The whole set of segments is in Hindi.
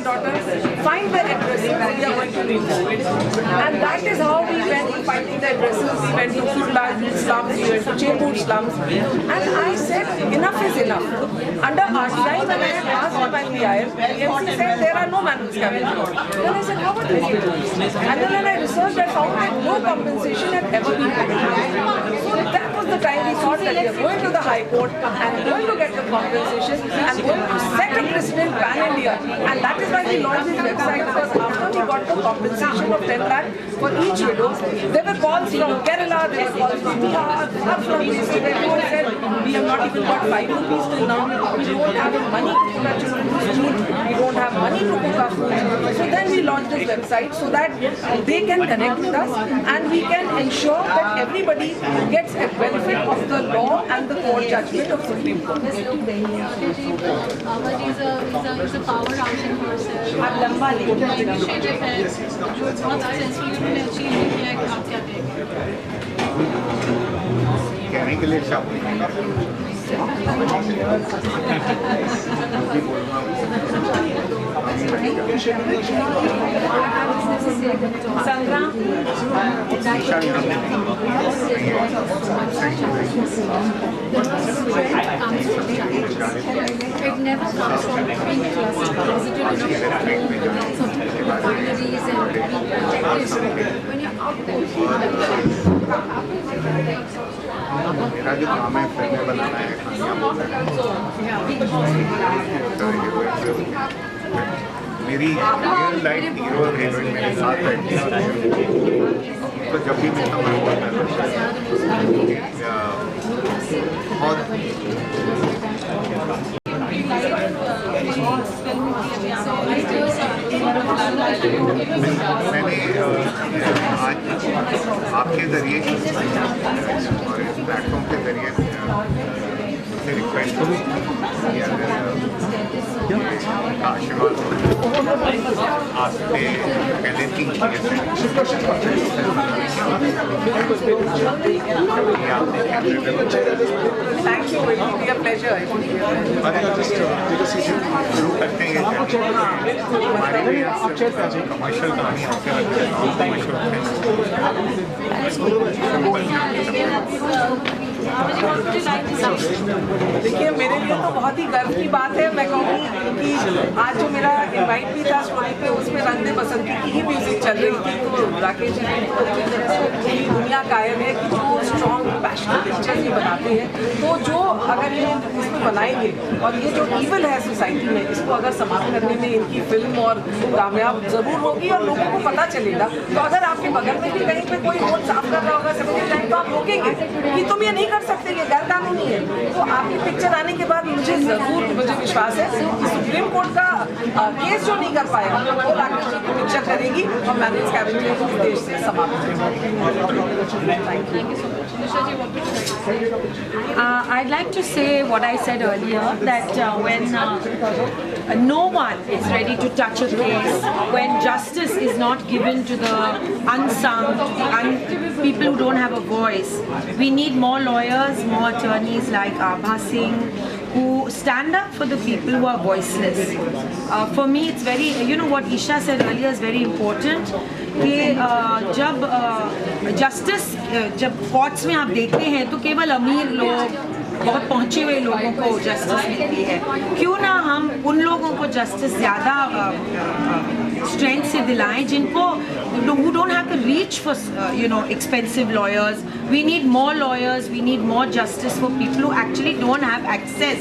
daughter, find the addresses, we are going to remove. And that is how we went in finding the addresses. We went to Kurla slums, we went to Chembur slums. And I said, enough is enough. Under RTI, when I asked when we are, MC said there are no manual scavengers. Then I said, how are they? And then when I researched, I found that no compensation had ever been given. So that was the time we thought that we are going to the High Court and going to get the compensation and going to set a precedent pan-India. And that is why we launched this website, because after we got the compensation of 10 lakh for each widow, there were calls from Kerala, there were calls from Bihar, from places where people said, we have not even got 5 rupees till now, we don't have money to put our children to school, we don't have money to cook our food. So then we launched this website so that they can connect with us and we can ensure that everybody gets a benefit of the law and the court judgment of Supreme Court. He's a powerhouse in herself. Initiative है जो बहुत successfully उन्होंने achieve किया है, आप क्या कहेंगे? कहने के लिए शब्द It never comes from being just positive boundaries and being protective when you're out there. मेरा जो काम है फिल्में बनाना है, मेरी रियल लाइफ हीरो और हीरोइन मेरे साथ बैठती है, तो जब भी मिलता हूँ बहुत मैंने आज आपके जरिए और इस प्लेटफॉर्म के जरिए से रिक्वेस्ट करूँ आशीर्वाद आपसे पहले 3 Thank you, it will be a pleasure. शुरू करते हैं हमारे लिए कमर्शियल कहानी होते देखिए, मेरे लिए तो बहुत ही गर्व की बात है। मैं कहूँगी कि आज जो मेरा इनवाइट भी था स्टोरी पे, उसमें रंग दे बसंती की ही म्यूजिक चल रही थी। तो राकेश जी की पूरी दुनिया कायम है कि जो स्ट्रॉन्ग पैशनेट पिक्चर्स ही बनाते हैं, तो जो अगर ये इसमें बनाएंगे और ये जो ईवल है सोसाइटी में, इसको अगर समाप्त करने में इनकी फिल्म और कामयाब ज़रूर होगी और लोगों को पता चलेगा। तो अगर आपके बगल में भी कहीं पे कोई रोड साफ कर रहा होगा सबके टाइम, तो आप रोकेंगे कि तुम ये नहीं कर सकते, ये गैर कानूनी है। तो आपकी पिक्चर आने के बाद मुझे विश्वास है कि सुप्रीम कोर्ट का केस जो नहीं कर पाया वो राकेश जी की पिक्चर करेगी और मैनेज कैबिनेट को देश से समाप्त करेगी। I'd like to say what I said earlier, that when no one is ready to touch a case, when justice is not given to the unsung, to the people who don't have a voice, we need more lawyers, more attorneys like Abha Singh, who stand up for the people who are voiceless. For me, it's very, you know what Isha said earlier is very important, कि जब जस्टिस जब कोर्ट्स में आप देखते हैं तो केवल अमीर लोग, बहुत पहुँचे हुए लोगों को जस्टिस मिलती है। क्यों ना हम उन लोगों को जस्टिस ज़्यादा स्ट्रेंथ से दिलाएं जिनको who don't have the reach for expensive lawyers. We need more lawyers, we need more justice for people who actually don't have access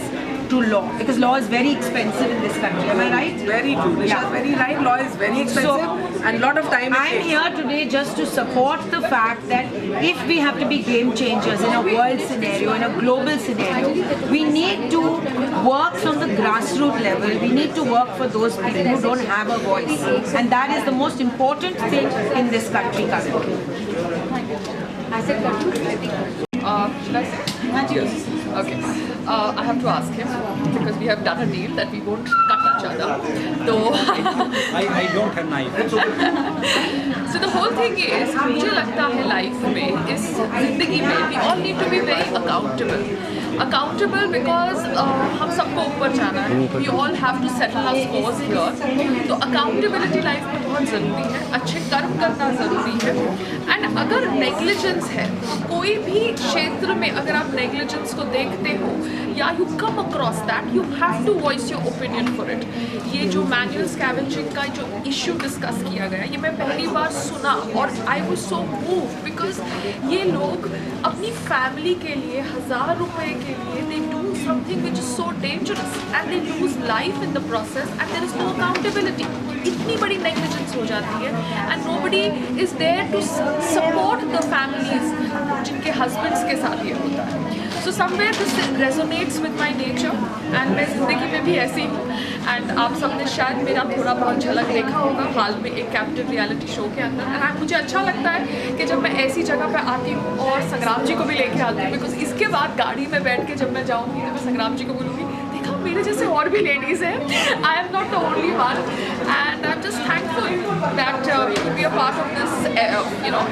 to law, because law is very expensive in this country. Am I right? Very true. Yeah, very right. Law is very expensive, and lot of time. I'm here today just to support the fact that if we have to be game changers in a world scenario, in a global scenario, we need to work from the grassroots level. We need to work for those people who don't have a voice, and that is the most important thing in this country currently. Should I say? Yes. Okay. I have to ask him because we have done a deal that we won't cut each other. So I don't have knife. So the whole thing is, मुझे लगता है लाइफ में, इस जिंदगी में, we all need to be very accountable. Accountable because हम सबको ऊपर जाना है, we all have to settle our scores here, तो अकाउंटेबिलिटी लाइफ में बहुत ज़रूरी है, अच्छे कर्म करना ज़रूरी है। एंड अगर नेग्लिजेंस है कोई भी क्षेत्र में, अगर आप नेग्लिजेंस को देखते हो या you come across that, you have to voice your opinion for it. ये जो मैनुअल स्कैवेंजिंग का जो इशू डिस्कस किया गया, ये मैं पहली बार सुना और I was so moved because ये लोग अपनी फैमिली के लिए 1000 रुपए के लिए they do something which is so dangerous and they lose life in the process and there is no accountability. इतनी बड़ी नेग्लिजेंस हो जाती है and nobody is there to support the families जिनके हस्बैंड्स के साथ ये होता है। So somewhere this resonates with my nature and मैं ज़िंदगी में भी ऐसी हूँ। एंड आप सबने शायद मेरा थोड़ा बहुत झलक देखा होगा हाल में एक कैप्टिव रियलिटी शो के अंदर। एंड मुझे अच्छा लगता है कि जब मैं ऐसी जगह पे आती हूँ और संग्राम जी को भी लेके आती हूँ, बिकॉज इसके बाद गाड़ी में बैठ के जब मैं जाऊँगी तो मैं संग्राम जी को बोलूँगी, देखा मेरे जैसे और भी लेडीज़ हैं, I am not the only one and I am just thankful that we will be a part of this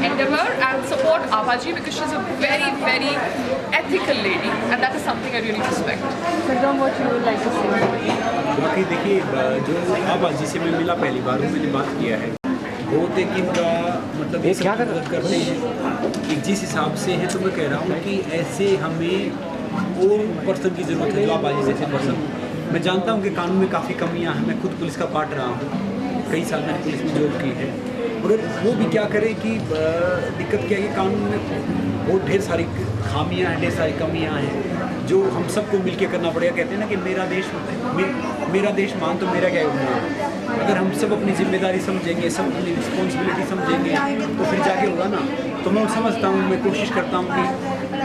endeavor and support Abaji because she's a very very ethical lady and that is something I really respect. Sadam, what you would like to say? बाकी देखिए, जो आबाजी से मैं मिला पहली बार, मैंने बात किया है, बहुत एक इनका मतलब ये क्या मदद करते हैं कि जिस हिसाब से है, तो मैं कह रहा हूँ कि ऐसे हमें और पर्सन की ज़रूरत है जो आबाजी जैसे पर्सन। मैं जानता हूँ कि कानून में काफ़ी कमियाँ हैं, मैं खुद पुलिस का पार्ट रहा हूँ, कई साल मैंने पुलिस में जॉब की है, मगर वो भी क्या करे कि दिक्कत क्या है कि कानून में बहुत ढेर सारी खामियां हैं, ढेर सारी कमियां हैं जो हम सबको मिलके करना पड़ेगा। कहते हैं ना कि मेरा देश मान तो मेरा क्या है। अगर हम सब अपनी जिम्मेदारी समझेंगे, सब अपनी रिस्पॉन्सिबिलिटी समझेंगे तो फिर जाके होगा ना। तो मैं समझता हूँ, मैं कोशिश करता हूँ कि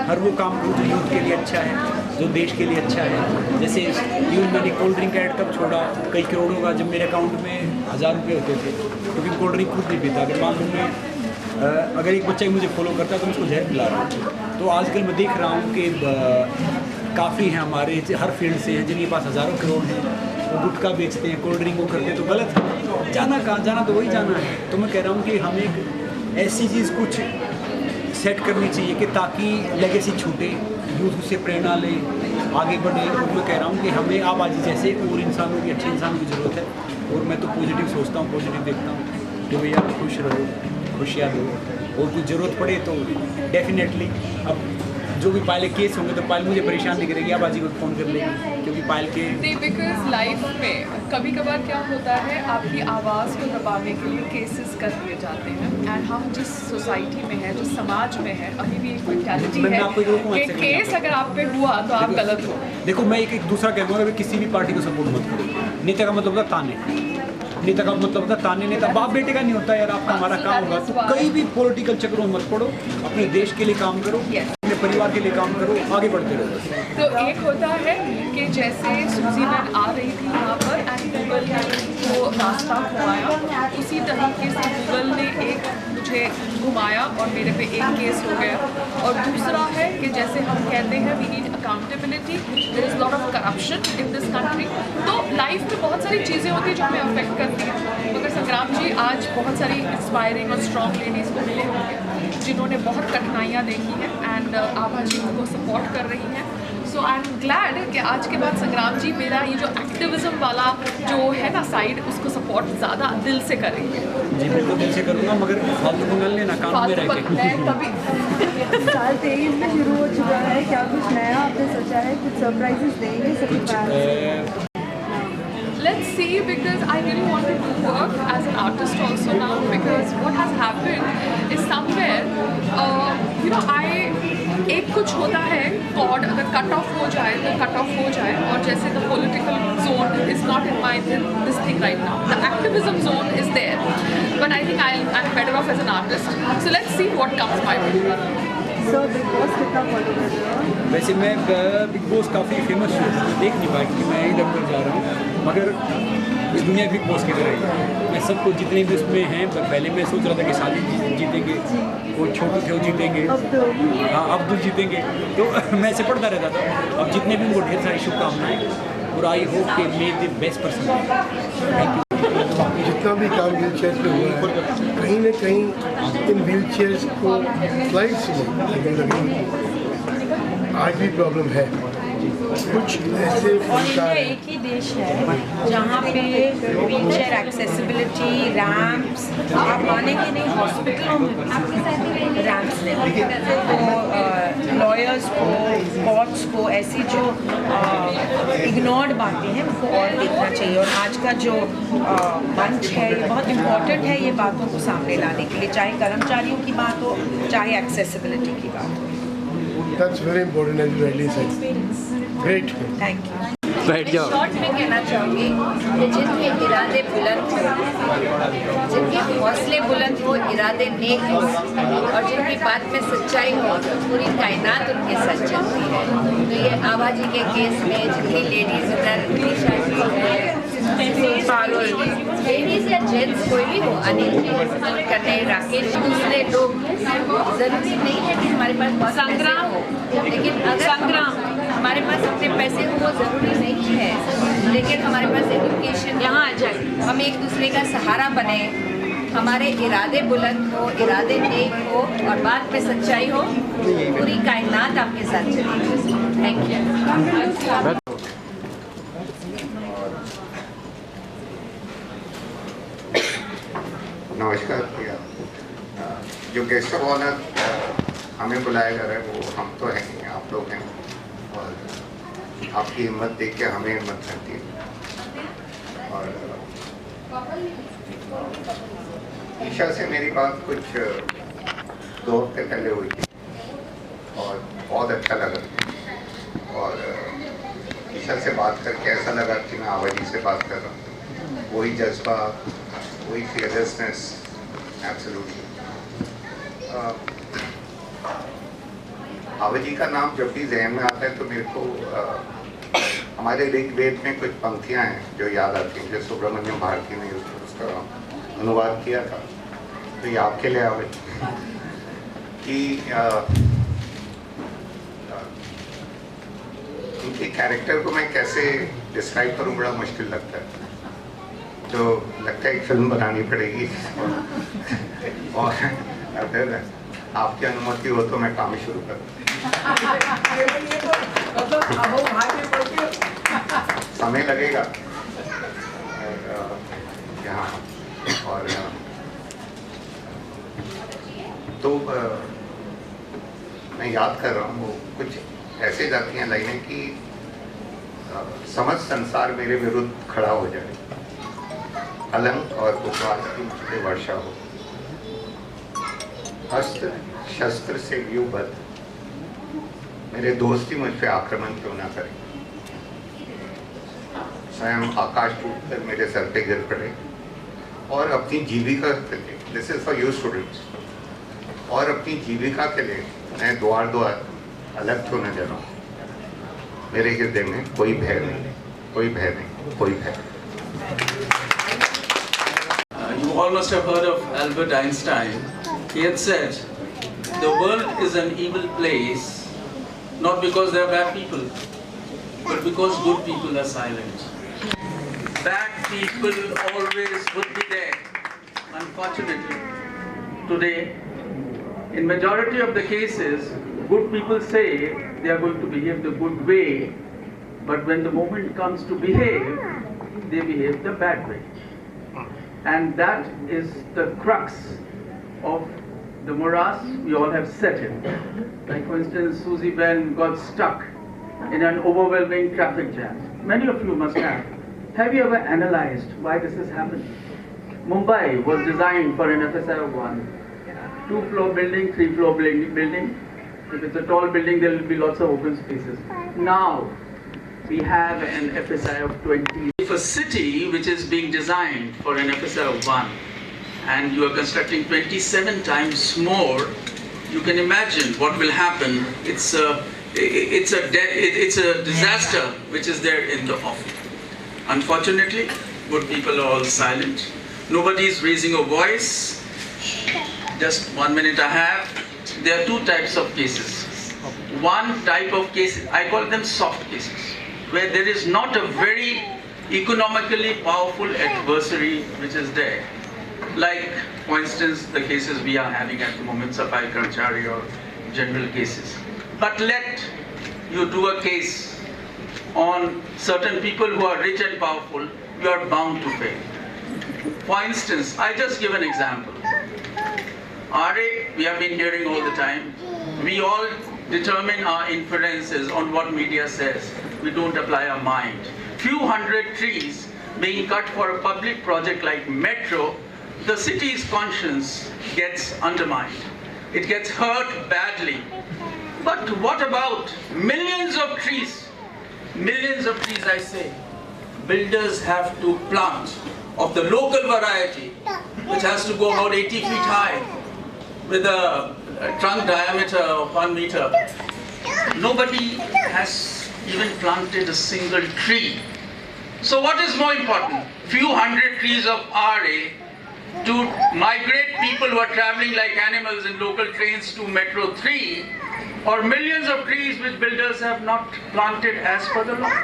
हर वो काम करूँ जो यूथ के लिए अच्छा है, जो देश के लिए अच्छा है। जैसे यूँ मैंने कोल्ड ड्रिंक ऐड कब छोड़ा, कई करोड़ों का जब मेरे अकाउंट में 1000 रुपये होते थे, क्योंकि कोल्ड ड्रिंक खुद नहीं पीता। अगर मान लूँ मैं अगर एक बच्चा मुझे फॉलो करता है तो मैं उसको जहर पिला रहा हूँ। तो आजकल मैं देख रहा हूँ कि काफ़ी हैं हमारे हर फील्ड से हैं जिनके पास हज़ारों करोड़ हैं, वो गुटखा बेचते हैं, कोल्ड ड्रिंक वो करते हैं, तो गलत है। जाना कहाँ, जाना तो वही जाना है। तो मैं कह रहा हूँ कि हमें एक ऐसी चीज़ कुछ सेट करनी चाहिए कि ताकि लेगेसी छूटे, यूथ उससे प्रेरणा ले, आगे बढ़े। और मैं कह रहा हूँ कि हमें आबादी जैसे और इंसानों की, अच्छे इंसानों की ज़रूरत है। और मैं तो पॉजिटिव सोचता हूँ, पॉजिटिव देखता हूँ कि भैया खुश रहो, खुशियाँ दो, और कुछ ज़रूरत पड़े तो डेफिनेटली अब जो भी पायल केस होंगे तो पायल मुझे परेशान नहीं करेगी, आबाजी को फ़ोन कर लेगी, क्योंकि पायल के नहीं, बिकॉज लाइफ में कभी कभार क्या होता है, आपकी आवाज़ को दबाने के लिए केसेस कर दिए जाते हैं। एंड हम जिस सोसाइटी में है, जो समाज में है, अभी भी एक मेंटालिटी है कि केस अगर आप पे हुआ तो आप गलत हो। देखो, मैं एक दूसरा कहूँगा कि किसी भी पार्टी को सपोर्ट मत करो। नेता का मतलब होता ताने, नेता का मतलब होता ताने। नेता बाप बेटे का नहीं होता यार। आपका हमारा काम होगा तो कई भी पॉलिटिकल चक्रों में मत पड़ो, अपने देश के लिए काम करो, अपने परिवार के लिए काम करो, आगे बढ़ते रहो। तो एक होता है कि जैसे सूजी मैन आ रही थी यहाँ पर एंड गूगल ने वो रास्ता घुमाया, उसी तरीके से गूगल ने एक मुझे घुमाया और मेरे पे एक केस हो गया। और दूसरा है कि जैसे हम कहते हैं we need accountability, there is lot of corruption in this country. तो लाइफ में बहुत सारी चीज़ें होती हैं जो हमें अफेक्ट करती हैं। मगर संग्राम जी आज बहुत सारी इंस्पायरिंग और स्ट्रॉन्ग लेडीज़ को मिले होंगे जिन्होंने बहुत कठिनाइयाँ देखी हैं एंड आभा जी उनको सपोर्ट कर रही हैं। सो आई एम ग्लैड कि आज के बाद संग्राम जी मेरा ये जो एक्टिविज्म वाला जो है ना साइड, उसको सपोर्ट ज़्यादा दिल से करेंगे। जी बिल्कुल दिल से करूँगा, मगर फालतू को न लेना, काम में रह के। कभी साल 23 में शुरू हो चुका है, क्या कुछ नया आपने सोचा है, कुछ सरप्राइजेस देंगे सभी fans? Let's see, because I really want to do work as an artist also now, because what has happened is somewhere, एक कुछ होता है कॉर्ड, अगर कट ऑफ हो जाए तो कट ऑफ हो जाए। और जैसे the political zone is not in my this thing right now, the activism zone is there, but I think I am better off as an artist. So let's see what comes my way. So Bigg Boss कितना फॉलो कर रहे हो? वैसे मैं बिग बॉस काफ़ी फेमस शो है, देख नहीं पाई क्योंकि मैं इधर उधर जा रहा हूँ, मगर इस दुनिया बिग बॉस की तरह ही मैं सबको जितने भी उसमें हैं, पहले मैं सोच रहा था कि शादी जीतेंगे, वो छोटू थे वो जीतेंगे, हाँ अब्दुल जीतेंगे, तो मैं ऐसे पढ़ता रहता था। अब जितने भी उनको ढेर सारी शुभकामनाएं और आई होप कि मे the best person. Thank you. जितना भी काम व्हील चेयर पे हुआ है, कहीं ना कहीं इन व्हील चेयर्स को स्लाइड्स में आज भी प्रॉब्लम है। कुछ ऐसे और फनकार इंडिया हैं एक ही देश है जहाँ पे व्हीलचेयर एक्सेसिबिलिटी, रैम्प्स, आप मानेंगे नहीं, हॉस्पिटलों में रैम्प्स नहीं, तो लॉयर्स को, कोर्ट्स को ऐसी जो इग्नोर्ड बातें हैं उनको और देखना चाहिए। और आज का जो मंच है ये बहुत इम्पोर्टेंट है ये बातों को सामने लाने के लिए, चाहे कर्मचारियों की बात हो, चाहे एक्सेसिबिलिटी की बात हो। That's very important as you rightly said. Great. Thank you. बैठ जाओ। शॉर्ट में कहना चाहूँगी कि जिनके इरादे बुलंद हो, जिनके हौसले बुलंद हो, इरादे नेक हो और जिनकी बात में सच्चाई हो, तो पूरी कायनात उनके साथ चलती है। तो ये आवाजी के केस में जितनी लेडीज इधर लेडीज या जेंट्स कोई भी हो, अनिल जी करने, राकेश, दूसरे लोग, जरूरी नहीं है कि हमारे पास बहुत संग्राम हो, लेकिन अगर हमारे पास अपने पैसे हो वो ज़रूरी नहीं है, लेकिन हमारे पास एजुकेशन यहाँ आ जाए, हम एक दूसरे का सहारा बने, हमारे इरादे बुलंद हो, इरादे नेक हो और बात में सच्चाई हो, पूरी कायनात आपके साथ चलेगी। Thank you. नमस्कार भैया। जो गेस्ट ऑफ ऑनर हमें बुलाया जा रहा है वो हम तो हैं ही, आप लोग हैं, और आपकी हिम्मत देख के हमें हिम्मत रहती है। और ईशा से मेरी बात कुछ 2 हफ्ते पहले हुई थी और बहुत अच्छा लगा। और ईशा से बात करके ऐसा लगा कि मैं आवाजी से बात कर रहा हूँ, वही जज्बा, वही फियरलेसनेस, एब्सोल्युटली। आवाजी का नाम जब भी जहन में आता है तो मेरे को हमारे ऋग्वेद में कुछ पंक्तियां हैं जो याद आती हैं, जो सुब्रमण्यम भारती ने उसका अनुवाद किया था। तो ये आपके लिए आवाजी कि इनके कैरेक्टर को मैं कैसे डिस्क्राइब करूं, बड़ा मुश्किल लगता है। तो लगता है एक फिल्म बनानी पड़ेगी और अगर आपकी अनुमति हो तो मैं काम शुरू करूँ। समय लगेगा यहाँ, और तो मैं याद कर रहा हूँ वो कुछ ऐसे जाती हैं लाइनें कि समझ संसार मेरे विरुद्ध खड़ा हो जाए, अलंक और उपवास की मुझ पे वर्षा हो, अस्त्र शस्त्र से व्यूबद्ध मेरे दोस्त ही मुझ पे आक्रमण क्यों ना करें, स्वयं आकाश टूटकर मेरे सर पे गिर पड़े और अपनी जीविका के लिए, this is for you students, और अपनी जीविका के लिए मैं द्वार द्वार अलग क्यों न जलाऊं, मेरे हृदय में कोई भय नहीं, कोई भय नहीं, कोई भय। You all must have heard of Albert Einstein. He had said, the world is an evil place, not because there are bad people, but because good people are silent. Bad people always would be there. Unfortunately, today, in majority of the cases, good people say they are going to behave the good way, but when the moment comes to behave, they behave the bad way. And that is the crux of the morass we all have set in. Like for instance, Susie Ben got stuck in an overwhelming traffic jam. Many of you must have. Have you ever analyzed why this has happened? Mumbai was designed for an FSI of 1. 2-floor building, 3-floor building. If it's a tall building, there will be lots of open spaces. Now, we have an FSI of 20. If a city which is being designed for an FSI of 1 and you are constructing 27 times more, you can imagine what will happen. It's a disaster which is there in the offing. Unfortunately, good people are all silent. Nobody is raising a voice. Just 1 minute I have. There are 2 types of cases. One type of case, I call them soft cases, where there is not a very economically powerful adversary which is there. Like, for instance, the cases we are having at the moment, Safari Karamcharis or general cases. But let you do a case on certain people who are rich and powerful, you are bound to fail. For instance, I just give an example. RA, we have been hearing all the time. We all determine our inferences on what media says. We don't apply our mind. Few hundred trees being cut for a public project like metro, the city's conscience gets undermined. It gets hurt badly. But what about millions of trees? Millions of trees, I say. Builders have to plant of the local variety, which has to go about 80 feet high, with a trunk diameter of 1 meter. Nobody has even planted a single tree. So what is more important? Few hundred trees of RA to migrate people who are traveling like animals in local trains to Metro 3, or millions of trees which builders have not planted as per the law?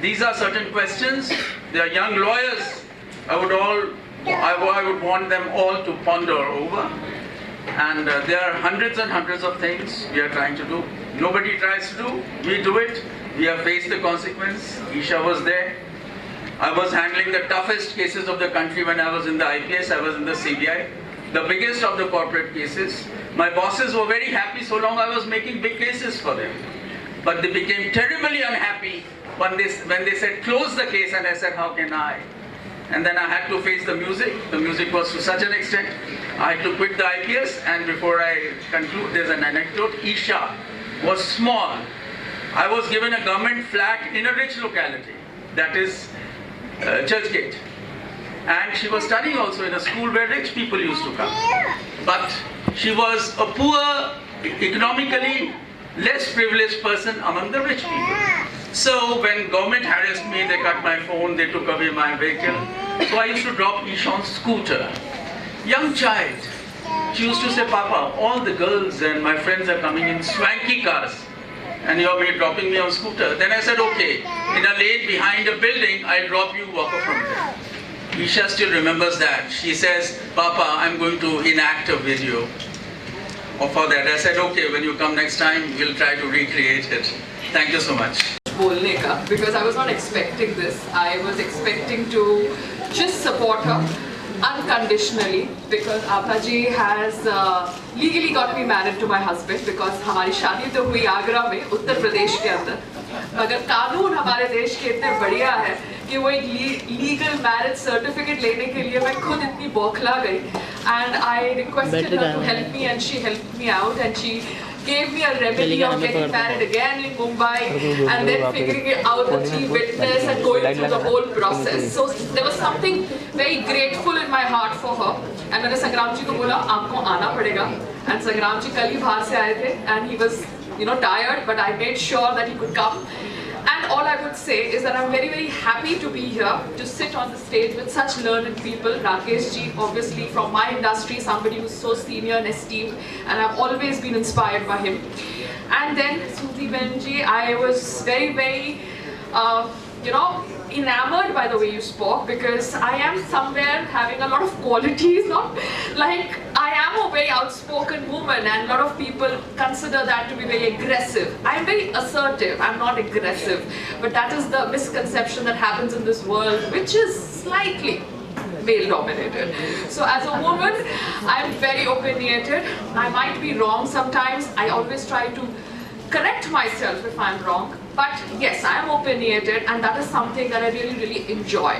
These are certain questions. They are young lawyers. I would want them all to ponder over. And there are hundreds and hundreds of things we are trying to do. Nobody tries to do. We do it. We have faced the consequence. Isha was there. I was handling the toughest cases of the country when I was in the IPS. I was in the CBI. The biggest of the corporate cases. My bosses were very happy so long I was making big cases for them. But they became terribly unhappy when they said, close the case, and I said, how can I? And then I had to face the music. The music was to such an extent. I had to quit the IPS, and before I conclude, there's an anecdote. Isha was small. I was given a government flat in a rich locality, that is Churchgate. And she was studying also in a school where rich people used to come. But she was a poor, economically less privileged person among the rich people. So when government harassed me, they cut my phone, they took away my vehicle. So I used to drop Isha on scooter. Young child. She used to say, Papa, all the girls and my friends are coming in swanky cars, and you're dropping me on scooter. Then I said, okay, in a lane behind a building, I'll drop you, walk up from there. Isha still remembers that. She says, Papa, I'm going to enact a video for that. I said, okay, when you come next time, we'll try to recreate it. Thank you so much. Because I was not expecting this. I was expecting to just support her unconditionally, because Abha ji has legally got me married to my husband, because हमारी शादी तो हुई आगरा में, उत्तर प्रदेश के अंदर, मगर कानून हमारे देश के इतने बढ़िया है कि वो एक लीगल मैरिज सर्टिफिकेट लेने के लिए मैं खुद इतनी बौखला गई, and I requested her to help me, and she helped me out, and she gave me a remedy of getting married again in Mumbai, and then figuring out the 3 witness and going through the whole process. So there was something very grateful in my heart for her. And मैंने संग्राम जी को बोला आपको आना पड़ेगा. And संग्राम जी कल ही बाहर से आए थे, and he was tired, but I made sure that he could come. And all I would say is that I'm very, very happy to be here, to sit on the stage with such learned people. Rakeysh ji, obviously from my industry, somebody who's so senior and esteemed, and I've always been inspired by him. And then Suti Benji, I was very, very, enamored by the way you spoke, because I am somewhere having a lot of qualities, not like I am a very outspoken woman, and a lot of people consider that to be very aggressive. I am very assertive, I'm not aggressive, but that is the misconception that happens in this world, which is slightly male dominated. So as a woman, I am very opinionated. I might be wrong sometimes. I always try to correct myself if I'm wrong. But yes, I am opinionated, and that is something that I really, really enjoy.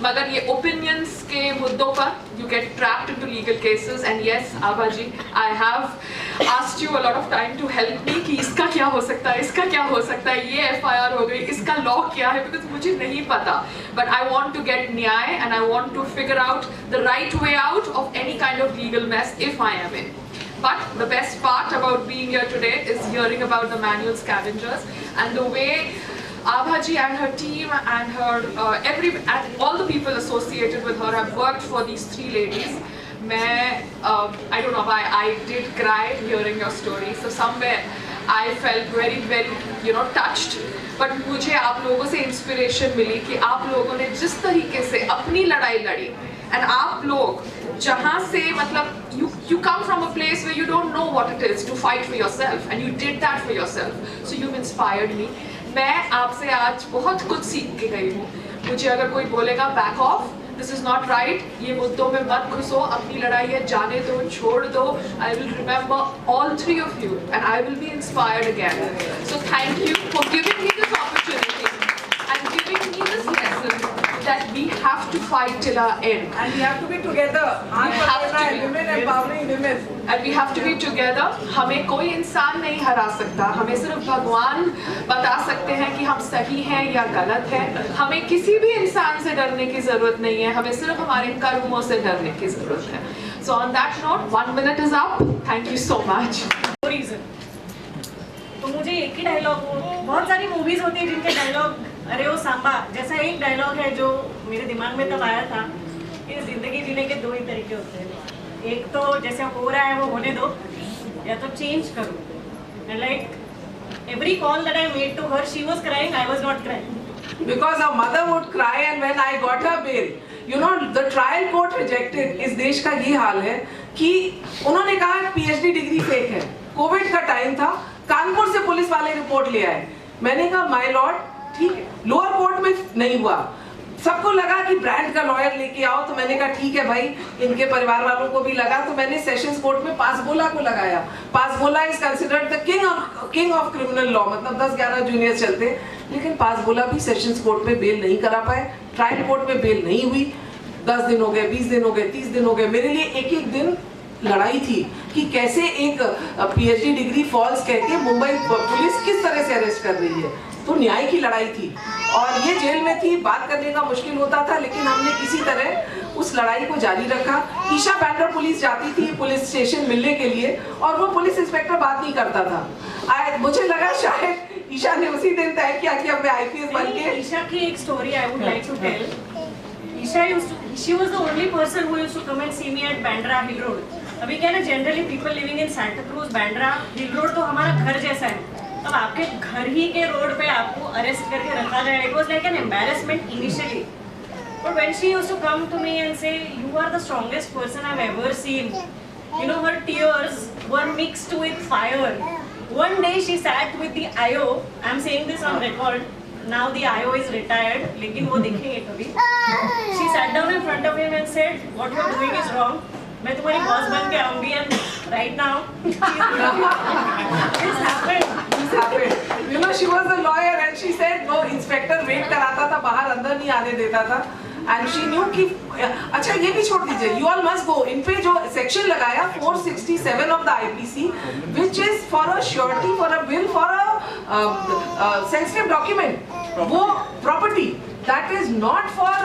मगर ये opinions के मुद्दों पर you get trapped into legal cases, and yes, Abha ji, I have asked you a lot of time to help me कि इसका क्या हो सकता है, इसका क्या हो सकता है, ये FIR हो गई, इसका law क्या है, because मुझे नहीं पता. But I want to get न्याय, and I want to figure out the right way out of any kind of legal mess if I am in. But the best part about being here today is hearing about the manual scavengers, and the way Abha ji and her team and her and all the people associated with her have worked for these 3 ladies. I don't know why I did cry hearing your story. So somewhere I felt very, very touched. But मुझे आप लोगों से inspiration मिली कि आप लोगों ने जिस तरीके से अपनी लड़ाई लड़ी, and आप लोग जहाँ से मतलब you come from a place where you don't know what it is to fight for yourself and you did that for yourself, so you've inspired me. मैं आपसे आज बहुत कुछ सीख के गई हूँ. मुझे अगर कोई बोलेगा back off, this is not right, ये मुद्दों में मत घुसो, अपनी लड़ाई है जाने दो, छोड़ दो, I will remember all three of you and I will be inspired again. So thank you for giving me this opportunity and giving me this lesson that we have to fight till our end. And we have to be together. Aparna and women empowering women. And we have to be together. हमें कोई इंसान नहीं हरा सकता. हमें सिर्फ भगवान बता सकते हैं कि हम सही हैं या गलत हैं. हमें किसी भी इंसान से डरने की जरूरत नहीं है. हमें सिर्फ हमारे कर्मों से डरने की जरूरत है. So on that note, 1 minute is up. Thank you so much. तो मुझे एक ही डायलॉग, बहुत सारी मूवीज होती है जिनके डायलॉग अरे वो सांबा जैसा एक डायलॉग है जो मेरे दिमाग में तब आया था कि जिंदगी जीने के दो ही तरीके होते हैं. एक तो जैसे हो रहा है वो होने दो, या तो चेंज करो. And like every call that I made to her, she was crying, I was not crying. Because her mother would cry and when I got her bail, you know, the trial court rejected. इस देश का ये हाल है कि उन्होंने कहा PhD डिग्री फेक है. कोविड का टाइम था, कानपुर से पुलिस वाले रिपोर्ट ले आए. मैंने कहा माय लॉर्ड ठीक है, लोअर कोर्ट में नहीं हुआ. सबको लगा कि ब्रांड का लॉयर लेके आओ, तो मैंने कहा ठीक है भाई. इनके परिवार वालों को भी लगा, तो मैंने सेशंस कोर्ट में पासबोला को लगाया. Pasbola is considered the king of criminal law, मतलब 10-11 जूनियर्स चलते. लेकिन पासबोला भी सेशंस कोर्ट में बेल नहीं करा पाए. ट्रायल कोर्ट में बेल नहीं हुई. 10 दिन हो गए, 20 दिन हो गए, 30 दिन हो गए. मेरे लिए एक दिन लड़ाई थी कि कैसे एक PhD डिग्री फॉल्स कह के मुंबई पुलिस किस तरह से अरेस्ट कर रही है. तो न्याय की लड़ाई थी और ये जेल में थी. बात करने का मुश्किल होता था, लेकिन हमने किसी तरह उस लड़ाई को जारी रखा. ईशा बैंड्रा पुलिस जाती थी पुलिस स्टेशन मिलने के लिए और वो पुलिस इंस्पेक्टर बात नहीं करता था. मुझे लगा शायद ईशा ने उसी दिन तय किया कि अब मैं IPS बन के. ईशा की एक story I would like to tell. She was the only person who used to come and see me at Bandra Hill Road. अभी क्या ना, generally people living in Santa cruise, Bandra hill road तो हमारा घर जैसा है. अब आपके घर ही के रोड पे आपको अरेस्ट करके रखा जाए, it was like an embarrassment initially. But when she used to come to me and say you are the strongest person I have ever seen, you know, her tears were mixed with fire. One day she sat with the IO, I am saying this on record, now the IO is retired, लेकिन वो देखेंगे कभी. She sat down in front of him and said what you are doing is wrong. मैं तुम्हारी बॉस बन के आऊंगी and right now this happened. You know, she was a lawyer and she said no, inspector wait कराता था बाहर, अंदर नहीं आने देता था. And she knew कि अच्छा ये भी छोड़ दीजिए, you all must go. इन पे जो सेक्शन लगाया 467 of the IPC, which is for a surety, for a bill, for a sensitive document, वो property. That is not for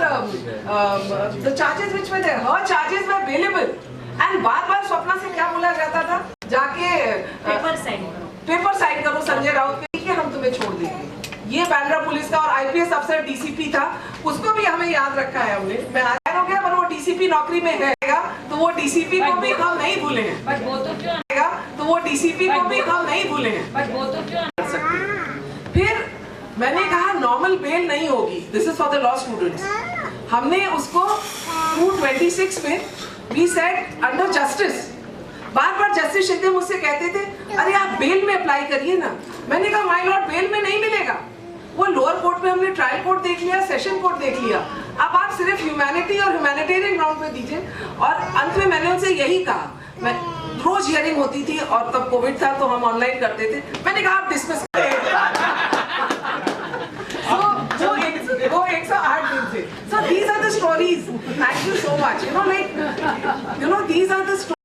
the charges which were there. Her charges were bailable. And बार-बार स्वप्ना से क्या बोला जाता था, जाके पेपर साइन करो संजय राउत के, कि हम तुम्हें छोड़ देंगे. ये बैंड्रा पुलिस का और IPS अफसर DCP था, उसको भी हमें याद रखा है हमने. मैं हायर हो गया पर वो DCP नौकरी में रहेगा, तो वो DCP को भी हम नहीं भूले हैं. बट वो तो क्यों आएगा, तो वो DCP को भी हम नहीं भूले हैं. बट वो तो क्यों आ सकते. फिर मैंने कहा नॉर्मल बेल नहीं होगी, this is for the law students. हमने उसको 226 में वी सेड अंडर जस्टिस. बार-बार जस्टिस शिंदे मुझसे कहते थे अरे आप बेल में अप्लाई करिए ना. मैंने कहा माय लॉर्ड बेल में नहीं मिलेगा. वो लोअर कोर्ट में हमने ट्रायल कोर्ट देख लिया, सेशन कोर्ट देख लिया. अब आप सिर्फ ह्यूमैनिटी और ह्यूमैनिटेरियन ग्राउंड पे दीजिए. और अंत में मैंने उनसे यही कहा, मैं रोज हियरिंग होती थी और तब कोविड था तो हम ऑनलाइन करते थे. मैंने कहा आप डिसमिस वो 108 दिन थे. So these are the stories. Thank you so much. You know, like, you know, these are the stories.